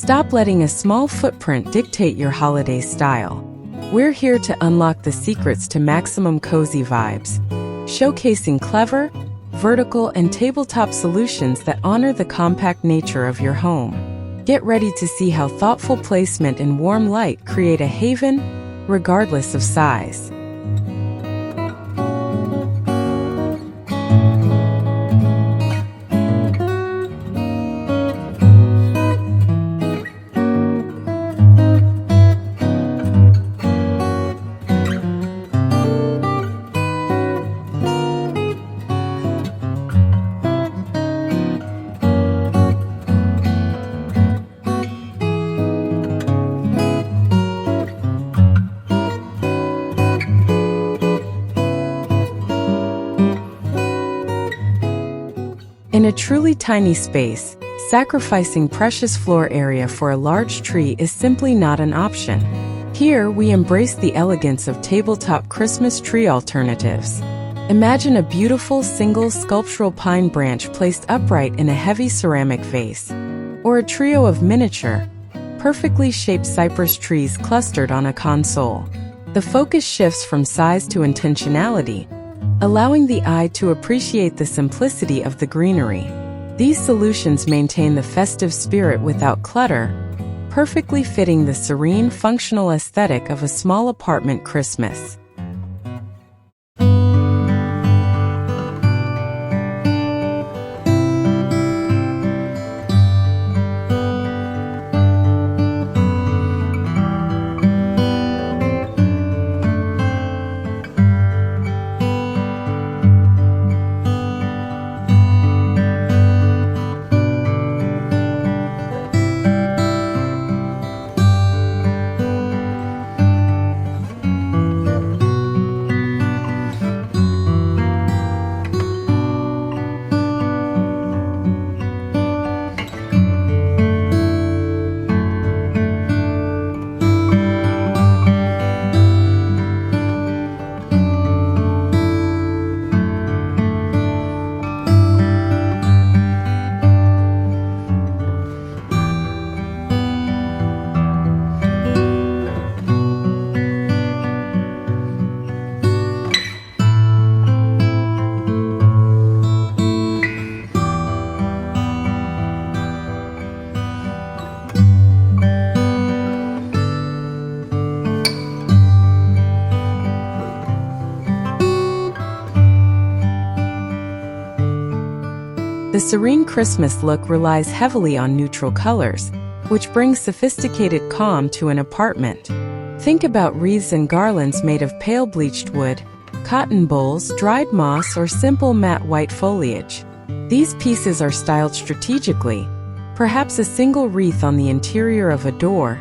Stop letting a small footprint dictate your holiday style. We're here to unlock the secrets to maximum cozy vibes, showcasing clever, vertical, and tabletop solutions that honor the compact nature of your home. Get ready to see how thoughtful placement and warm light create a haven, regardless of size. In a truly tiny space, sacrificing precious floor area for a large tree is simply not an option. Here, we embrace the elegance of tabletop Christmas tree alternatives. Imagine a beautiful single sculptural pine branch placed upright in a heavy ceramic vase, or a trio of miniature, perfectly shaped cypress trees clustered on a console. The focus shifts from size to intentionality, allowing the eye to appreciate the simplicity of the greenery. These solutions maintain the festive spirit without clutter, perfectly fitting the serene, functional aesthetic of a small apartment Christmas. The Serene Christmas look relies heavily on neutral colors, which brings sophisticated calm to an apartment. Think about wreaths and garlands made of pale bleached wood, cotton bowls, dried moss, or simple matte white foliage. These pieces are styled strategically, perhaps a single wreath on the interior of a door,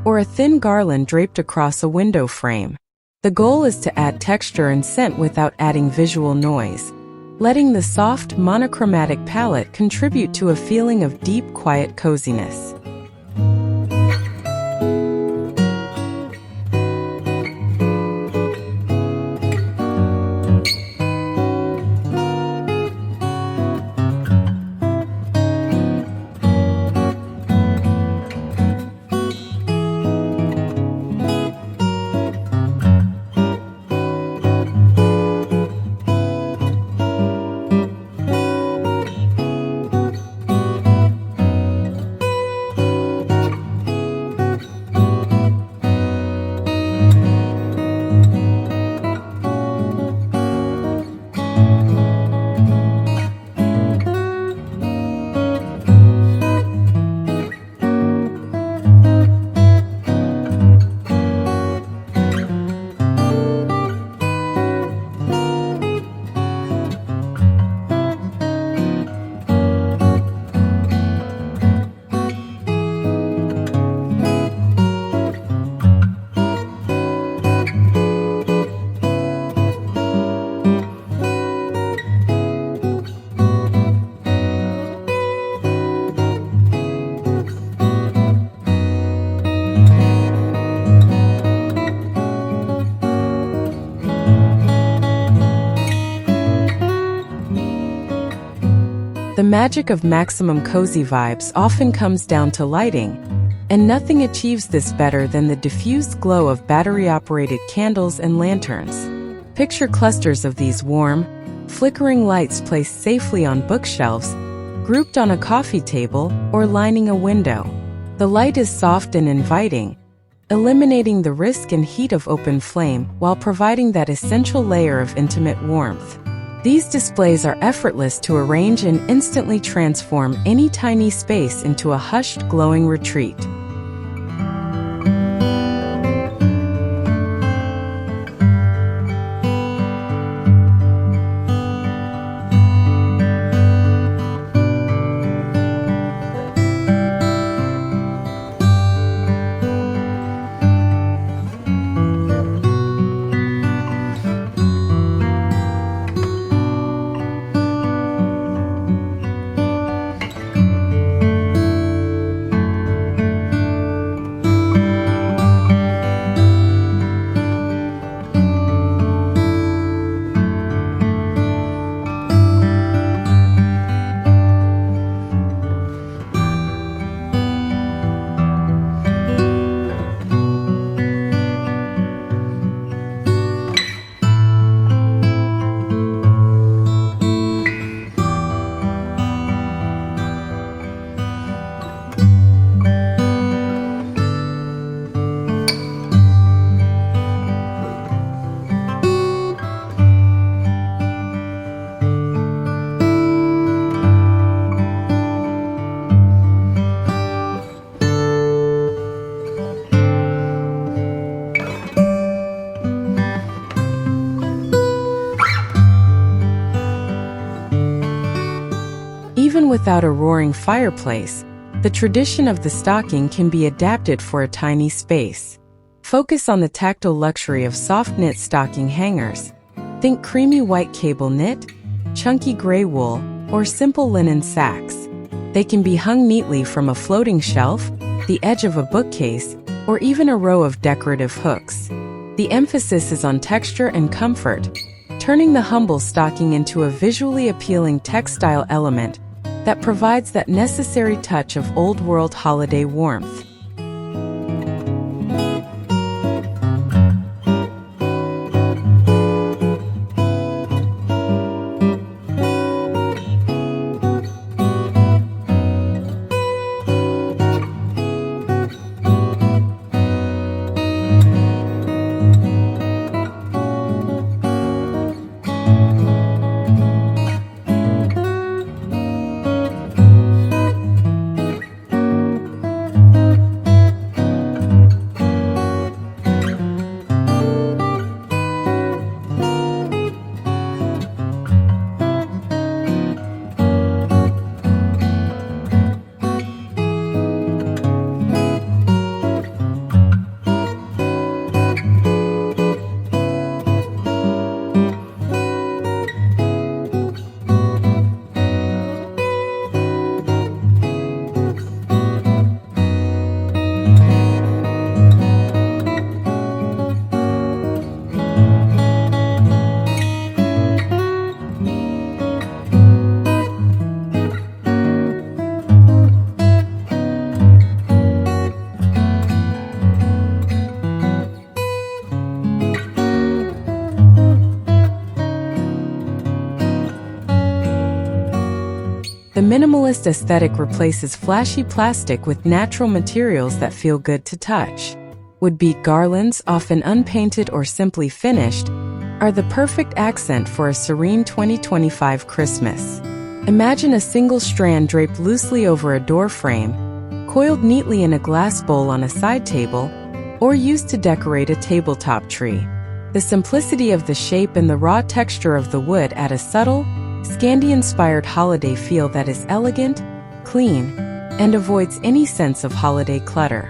or a thin garland draped across a window frame. The goal is to add texture and scent without adding visual noise, letting the soft, monochromatic palette contribute to a feeling of deep, quiet coziness. The magic of maximum cozy vibes often comes down to lighting, And nothing achieves this better than the diffused glow of battery-operated candles and lanterns. Picture clusters of these warm, flickering lights placed safely on bookshelves, grouped on a coffee table, or lining a window. The light is soft and inviting, eliminating the risk and heat of open flame while providing that essential layer of intimate warmth. These displays are effortless to arrange and instantly transform any tiny space into a hushed, glowing retreat. Even without a roaring fireplace, the tradition of the stocking can be adapted for a tiny space. Focus on the tactile luxury of soft knit stocking hangers. Think creamy white cable knit, chunky gray wool, or simple linen sacks. They can be hung neatly from a floating shelf, the edge of a bookcase, or even a row of decorative hooks. The emphasis is on texture and comfort, turning the humble stocking into a visually appealing textile element that provides that necessary touch of old-world holiday warmth. The minimalist aesthetic replaces flashy plastic with natural materials that feel good to touch. Wood-beat garlands, often unpainted or simply finished, are the perfect accent for a serene 2025 Christmas. Imagine a single strand draped loosely over a door frame, coiled neatly in a glass bowl on a side table, or used to decorate a tabletop tree. The simplicity of the shape and the raw texture of the wood add a subtle, Scandi-inspired holiday feel that is elegant, clean, and avoids any sense of holiday clutter.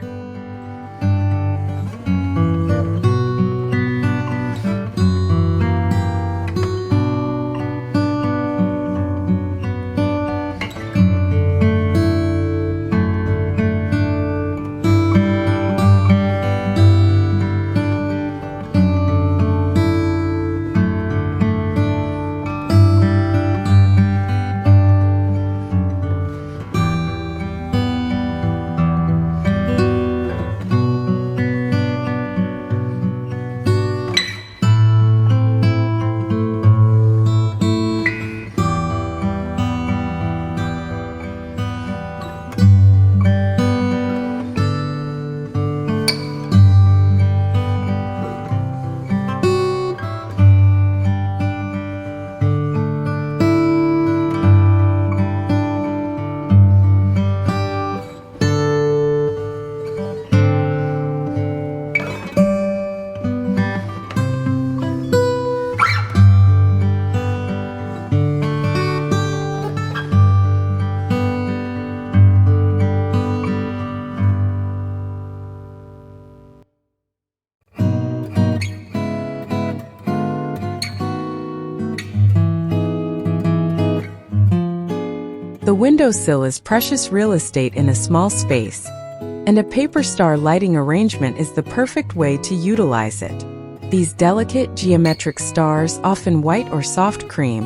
The windowsill is precious real estate in a small space, and a paper star lighting arrangement is the perfect way to utilize it. These delicate geometric stars, often white or soft cream,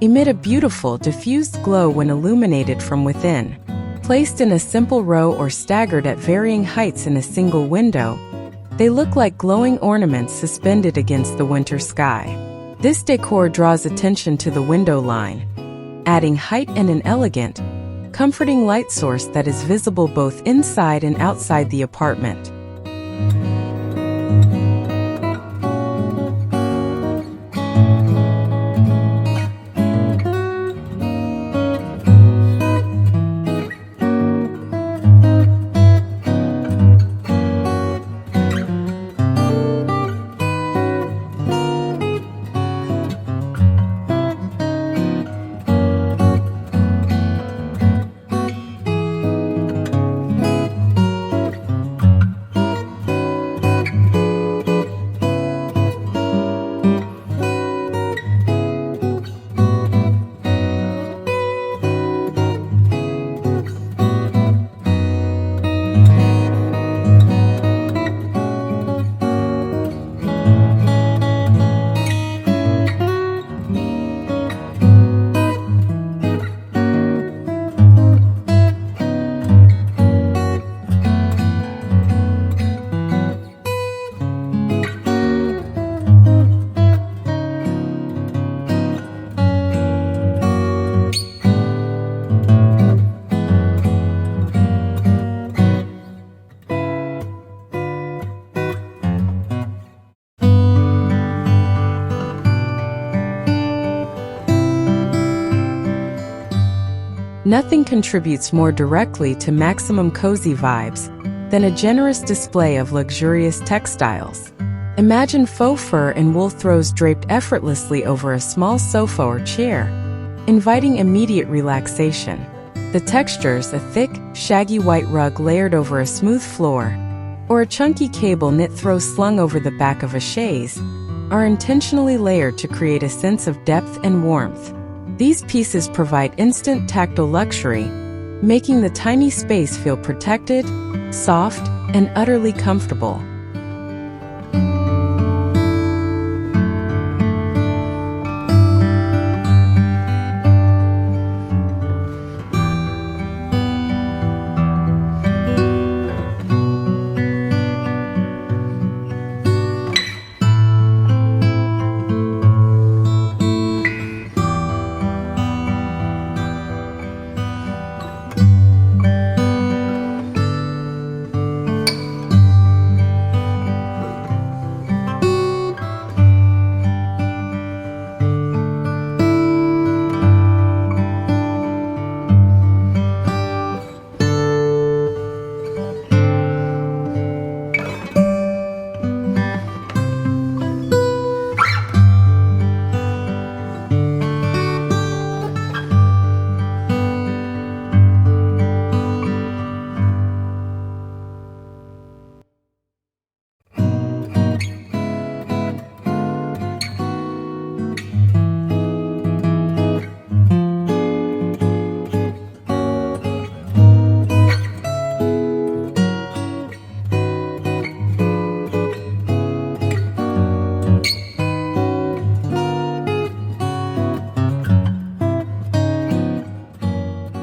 emit a beautiful diffused glow when illuminated from within. Placed in a simple row or staggered at varying heights in a single window, they look like glowing ornaments suspended against the winter sky. This decor draws attention to the window line, adding height and an elegant, comforting light source that is visible both inside and outside the apartment. Nothing contributes more directly to maximum cozy vibes than a generous display of luxurious textiles. Imagine faux fur and wool throws draped effortlessly over a small sofa or chair, inviting immediate relaxation. The textures, a thick, shaggy white rug layered over a smooth floor, or a chunky cable knit throw slung over the back of a chaise, are intentionally layered to create a sense of depth and warmth. These pieces provide instant tactile luxury, making the tiny space feel protected, soft, and utterly comfortable.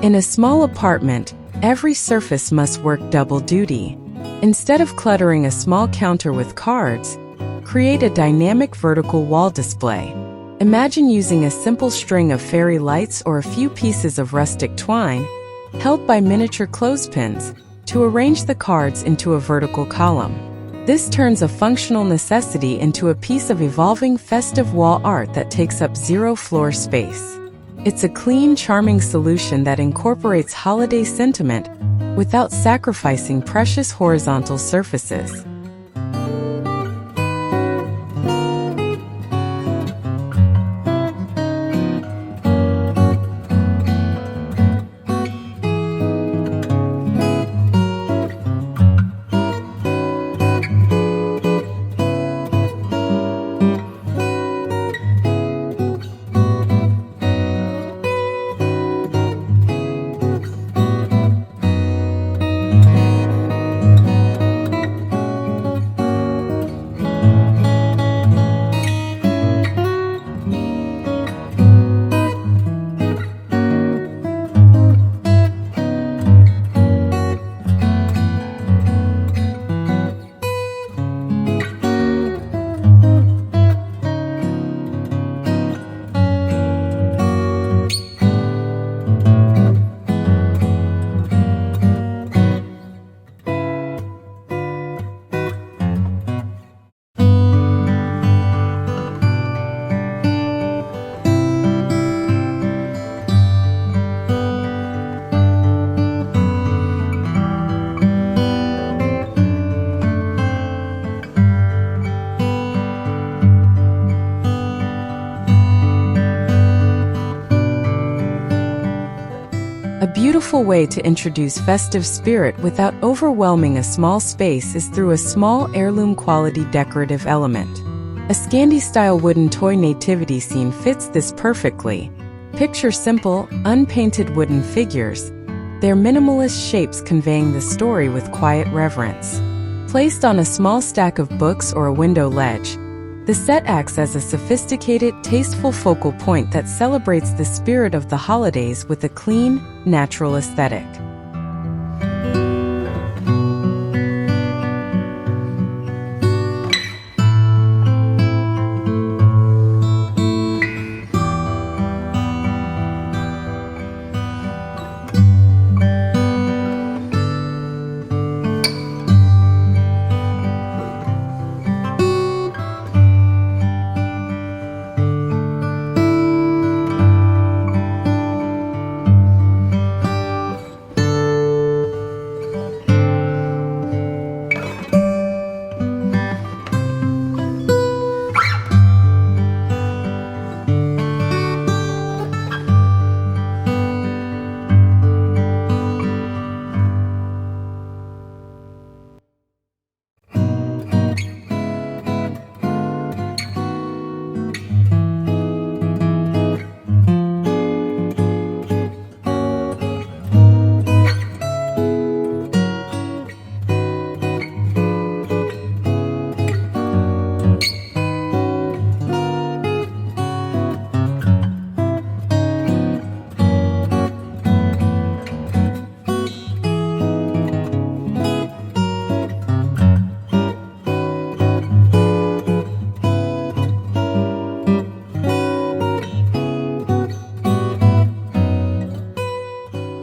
In a small apartment, every surface must work double duty. Instead of cluttering a small counter with cards, create a dynamic vertical wall display. Imagine using a simple string of fairy lights or a few pieces of rustic twine, held by miniature clothespins, to arrange the cards into a vertical column. This turns a functional necessity into a piece of evolving festive wall art that takes up zero floor space. It's a clean, charming solution that incorporates holiday sentiment without sacrificing precious horizontal surfaces. beautiful way to introduce festive spirit without overwhelming a small space is through a small heirloom-quality decorative element. A Scandi-style wooden toy nativity scene fits this perfectly. Picture simple, unpainted wooden figures, their minimalist shapes conveying the story with quiet reverence. Placed on a small stack of books or a window ledge, the set acts as a sophisticated, tasteful focal point that celebrates the spirit of the holidays with a clean, natural aesthetic.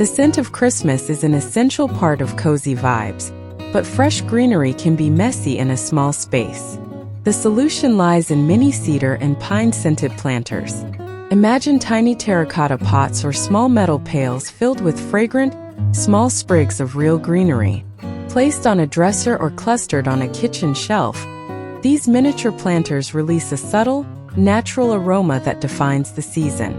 The scent of Christmas is an essential part of cozy vibes, but fresh greenery can be messy in a small space. The solution lies in mini cedar and pine-scented planters. Imagine tiny terracotta pots or small metal pails filled with fragrant, small sprigs of real greenery. Placed on a dresser or clustered on a kitchen shelf, these miniature planters release a subtle, natural aroma that defines the season.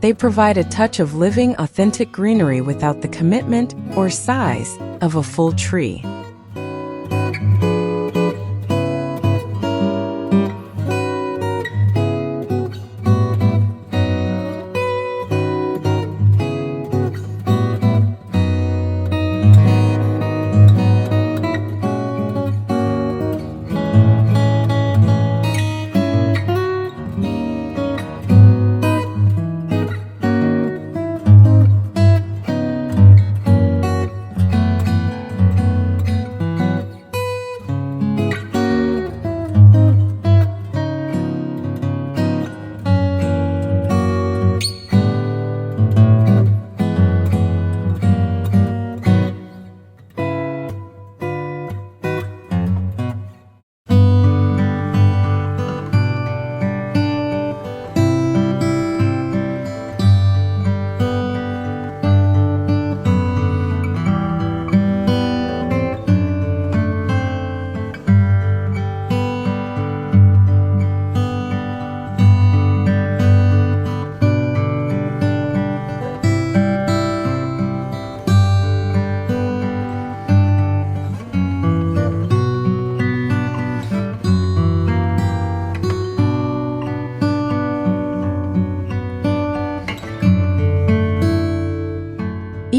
They provide a touch of living, authentic greenery without the commitment or size of a full tree.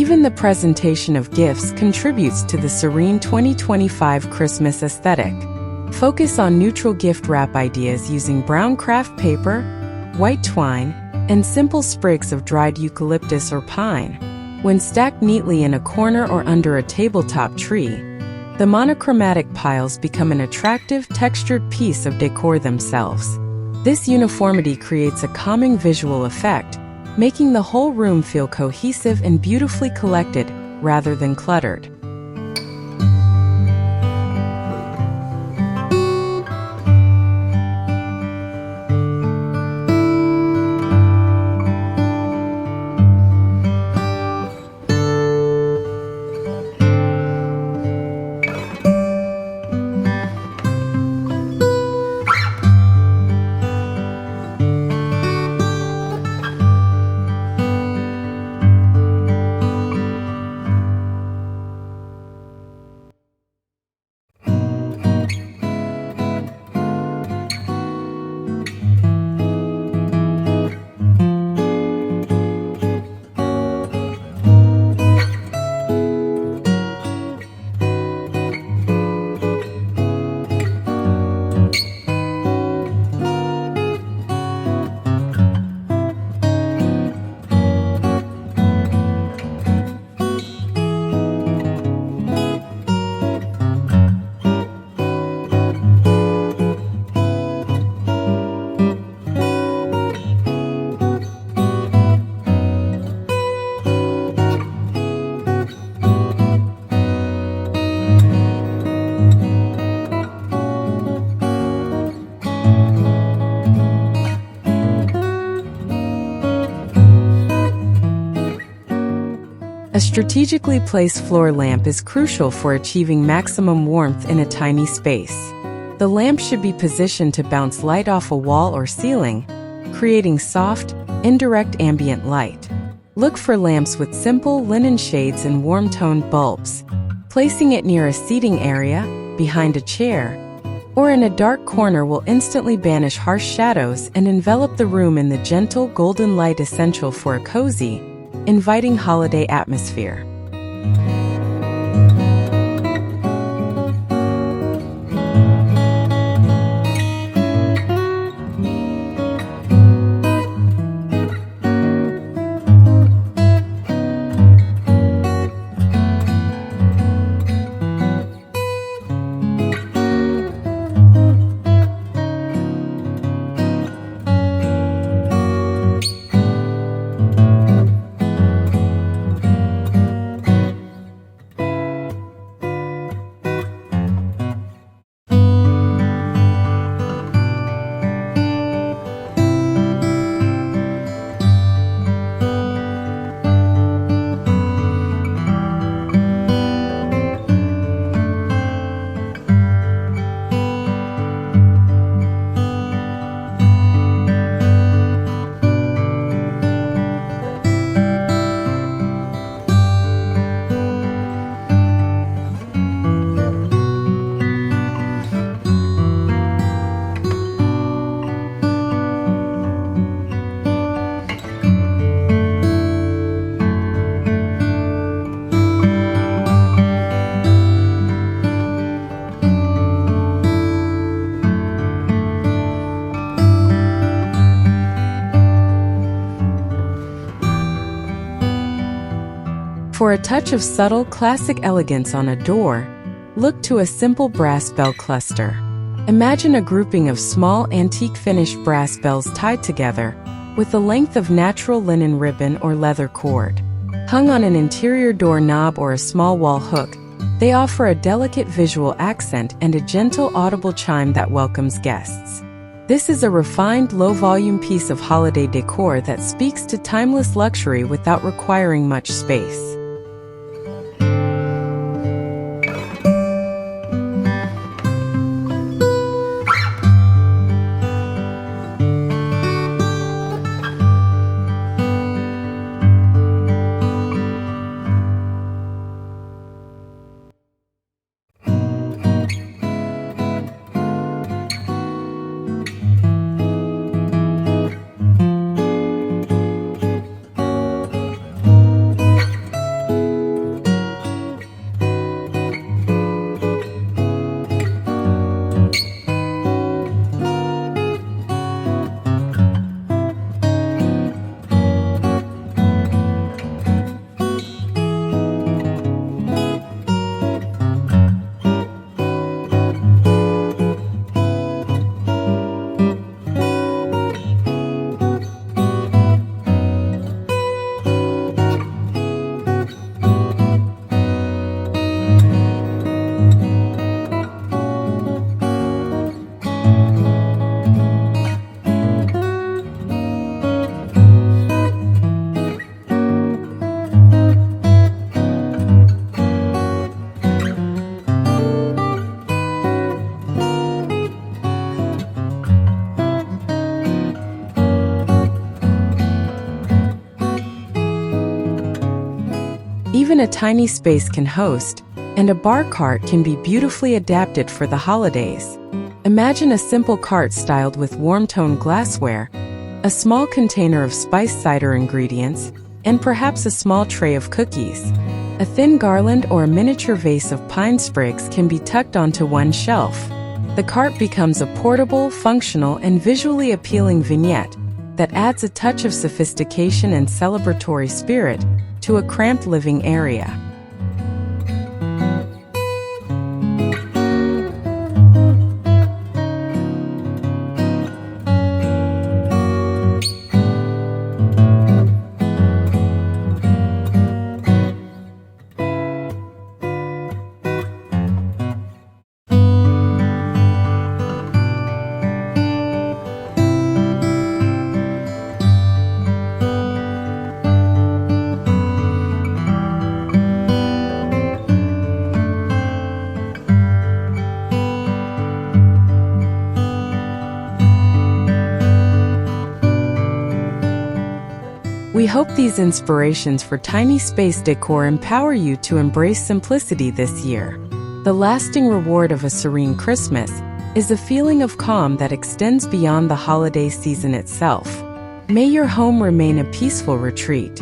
Even the presentation of gifts contributes to the Serene 2025 Christmas aesthetic. Focus on neutral gift wrap ideas using brown craft paper, white twine, and simple sprigs of dried eucalyptus or pine. When stacked neatly in a corner or under a tabletop tree, the monochromatic piles become an attractive, textured piece of decor themselves. This uniformity creates a calming visual effect, making the whole room feel cohesive and beautifully collected rather than cluttered. A strategically placed floor lamp is crucial for achieving maximum warmth in a tiny space. The lamp should be positioned to bounce light off a wall or ceiling, creating soft, indirect ambient light. Look for lamps with simple linen shades and warm-toned bulbs. Placing it near a seating area, behind a chair, or in a dark corner will instantly banish harsh shadows and envelop the room in the gentle golden light essential for a cozy, inviting holiday atmosphere. For a touch of subtle, classic elegance on a door, look to a simple brass bell cluster. Imagine a grouping of small, antique-finished brass bells tied together, with the length of natural linen ribbon or leather cord. Hung on an interior door knob or a small wall hook, they offer a delicate visual accent and a gentle, audible chime that welcomes guests. This is a refined, low-volume piece of holiday decor that speaks to timeless luxury without requiring much space. Even a tiny space can host, and a bar cart can be beautifully adapted for the holidays. Imagine a simple cart styled with warm-toned glassware, a small container of spiced cider ingredients, and perhaps a small tray of cookies. A thin garland or a miniature vase of pine sprigs can be tucked onto one shelf. The cart becomes a portable, functional, and visually appealing vignette that adds a touch of sophistication and celebratory spirit to a cramped living area. We hope these inspirations for tiny space decor empower you to embrace simplicity this year. The lasting reward of a serene Christmas is a feeling of calm that extends beyond the holiday season itself. May your home remain a peaceful retreat,